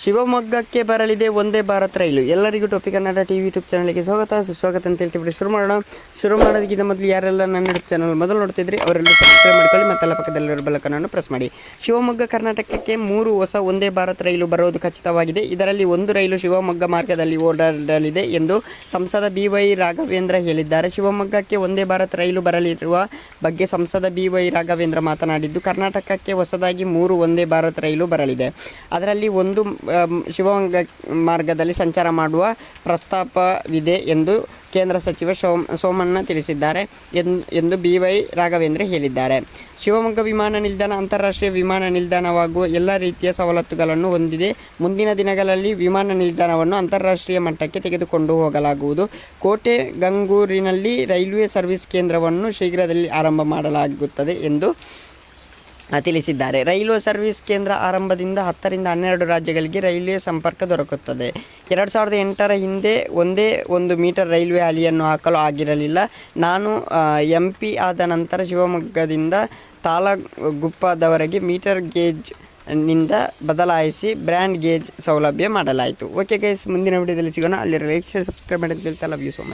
ಶಿವಮೊಗ್ಗಕ್ಕೆ ಬರಲಿದೆ ವಂದೇ ಭಾರತ್ ರೈಲು. ಎಲ್ಲರಿಗೂ ಟೊಪಿ ಕನ್ನಡ ಟಿವಿ ಯೂಟ್ಯೂಬ್ ಚಾನಲ್ಗೆ ಸುಸ್ವಾಗತ ಅಂತ ಹೇಳ್ತೀವಿ. ಶುರು ಮಾಡೋದಕ್ಕಿಂತ ಮೊದಲು ಯಾರೆಲ್ಲ ನನ್ನ ಯೂಟ್ಯೂಬ್ ಚಾನಲ್ ಮೊದಲು ನೋಡ್ತಿದ್ರಿ ಅವರೆಲ್ಲ ಸಬ್ಸ್ಕ್ರೈಬ್ ಮಾಡ್ಕೊಳ್ಳಿ, ಮತ್ತೆಲ್ಲ ಪಕ್ಕದಲ್ಲಿರೋ ಬೆಲ್ಲಕನ್ನು ಪ್ರೆಸ್ ಮಾಡಿ. ಶಿವಮೊಗ್ಗ ಕರ್ನಾಟಕಕ್ಕೆ 3 ಹೊಸ ವಂದೇ ಭಾರತ್ ರೈಲು ಬರೋದು ಖಚಿತವಾಗಿದೆ. ಇದರಲ್ಲಿ ಒಂದು ರೈಲು ಶಿವಮೊಗ್ಗ ಮಾರ್ಗದಲ್ಲಿ ಓಡಾಡಲಿದೆ ಎಂದು ಸಂಸದ BY ರಾಘವೇಂದ್ರ ಹೇಳಿದ್ದಾರೆ. ಶಿವಮೊಗ್ಗಕ್ಕೆ ವಂದೇ ಭಾರತ್ ರೈಲು ಬರಲಿರುವ ಬಗ್ಗೆ ಸಂಸದ BY ರಾಘವೇಂದ್ರ ಮಾತನಾಡಿದ್ದು, ಕರ್ನಾಟಕಕ್ಕೆ ಹೊಸದಾಗಿ 3 ವಂದೇ ಭಾರತ್ ರೈಲು ಬರಲಿದೆ. ಅದರಲ್ಲಿ ಒಂದು ಶಿವಮೊಗ್ಗ ಮಾರ್ಗದಲ್ಲಿ ಸಂಚಾರ ಮಾಡುವ ಪ್ರಸ್ತಾಪವಿದೆ ಎಂದು ಕೇಂದ್ರ ಸಚಿವ ಸೋಮಣ್ಣ ತಿಳಿಸಿದ್ದಾರೆ ಎಂದು BY ರಾಘವೇಂದ್ರ ಹೇಳಿದ್ದಾರೆ. ಶಿವಮೊಗ್ಗ ವಿಮಾನ ನಿಲ್ದಾಣ ಅಂತಾರಾಷ್ಟ್ರೀಯ ವಿಮಾನ ನಿಲ್ದಾಣವಾಗುವ ಎಲ್ಲ ರೀತಿಯ ಸವಲತ್ತುಗಳನ್ನು ಹೊಂದಿದೆ. ಮುಂದಿನ ದಿನಗಳಲ್ಲಿ ವಿಮಾನ ನಿಲ್ದಾಣವನ್ನು ಅಂತಾರಾಷ್ಟ್ರೀಯ ಮಟ್ಟಕ್ಕೆ ತೆಗೆದುಕೊಂಡು ಹೋಗಲಾಗುವುದು. ಕೋಟೆ ಗಂಗೂರಿನಲ್ಲಿ ರೈಲ್ವೆ ಸರ್ವಿಸ್ ಕೇಂದ್ರವನ್ನು ಶೀಘ್ರದಲ್ಲಿ ಆರಂಭ ಮಾಡಲಾಗುತ್ತದೆ ಎಂದು ತಿಳಿಸಿದ್ದಾರೆ. ರೈಲ್ವೆ ಸರ್ವಿಸ್ ಕೇಂದ್ರ ಆರಂಭದಿಂದ 10 ರಿಂದ 12 ರಾಜ್ಯಗಳಿಗೆ ರೈಲ್ವೆ ಸಂಪರ್ಕ ದೊರಕುತ್ತದೆ. 2008ರ ಹಿಂದೆ ಒಂದೇ 1 ಮೀಟರ್ ರೈಲ್ವೆ ಹಳಿಯನ್ನು ಹಾಕಲು ಆಗಿರಲಿಲ್ಲ. ನಾನು MP ಆದ ನಂತರ ಶಿವಮೊಗ್ಗದಿಂದ ತಾಳಗುಪ್ಪದವರೆಗೆ ಮೀಟರ್ ಗೇಜ್ ನಿಂದ ಬದಲಾಯಿಸಿ ಬ್ರ್ಯಾಂಡ್ ಗೇಜ್ ಸೌಲಭ್ಯ ಮಾಡಲಾಯಿತು. ಓಕೆ ಗೈಸ್, ಮುಂದಿನ ವಿಡಿಯೋದಲ್ಲಿ ಸಿಗೋಣ. ಅಲ್ಲಿ ಲೈಕ್, ಶೇರ್, ಸಬ್ಸ್ಕ್ರೈಬ್ ಮಾಡಿ ಅಂತ ಹೇಳ್ತಾ ಲವ್ ಯು ಸೋ ಮಚ್.